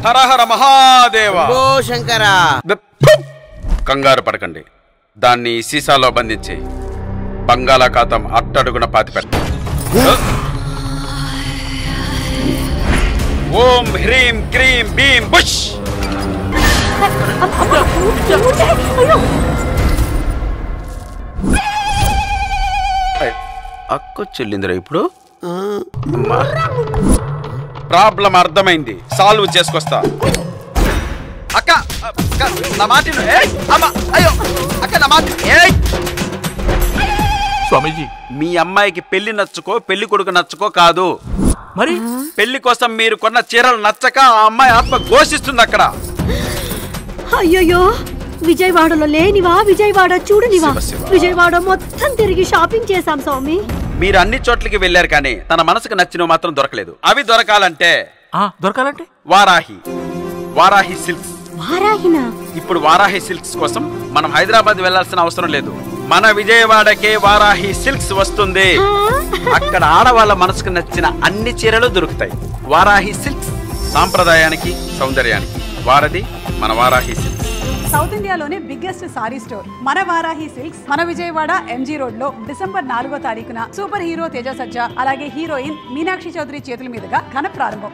హర హర మహాదేవ. ఓ శంకర. కంగారు పడకండి. దాన్ని సీసాలో బంధించి బంగాళాఖాతం అట్టడుగున పాతిపెట్ట. ఓం హ్రీం క్రీం భీం బుష్. అక్కు చెల్లిందిరా ఇప్పుడు. ప్రాబ్లం అర్థమైంది, సాల్వ్ చేసుకొస్తా. అక్క నా మాట అయ్యో అక్క నా మాట. స్వామీజీ, మీ అమ్మాయికి పెళ్లి నచ్చుకో పెళ్లి కొడుకు నచ్చుకో కాదు, మరి పెళ్లి కోసం మీరు కొన్న చీరలు నచ్చక ఆ అమ్మాయి ఆత్మ ఘోషిస్తుంది అక్కడ. అయ్యో, విజయవాడలో లేనివా, విజయవాడ చూడనివా? విజయవాడ మొత్తం తిరిగి షాపింగ్ చేశాం స్వామి. మీరు అన్ని చోట్లకి వెళ్ళారు కానీ తన మనసుకు నచ్చినవి మాత్రం దొరకలేదు. అవి దొరకాలంటే వారాహి, వారాహి సిల్క్స్. వారాహినా? ఇప్పుడు వారాహి సిల్క్స్ కోసం మనం హైదరాబాద్ వెళ్లాల్సిన అవసరం లేదు. మన విజయవాడకే వారాహి సిల్క్స్ వస్తుంది. అక్కడ ఆడవాళ్ళ మనసుకు నచ్చిన అన్ని చీరలు దొరుకుతాయి. వారాహి సిల్క్స్ సాంప్రదాయానికి సౌందర్యానికి వారది మన వారాహి సిల్క్స్. సౌత్ ఇండియాలోనే బిగ్గెస్ట్ సారీ స్టోర్ మన వారాహి సిల్క్స్ మన విజయవాడ ఎంజీ రోడ్ లో డిసెంబర్ 4వ తారీఖున సూపర్ హీరో తేజ సజ్జా అలాగే హీరోయిన్ మీనాక్షి చౌదరి చేతుల మీదుగా ఘన ప్రారంభం.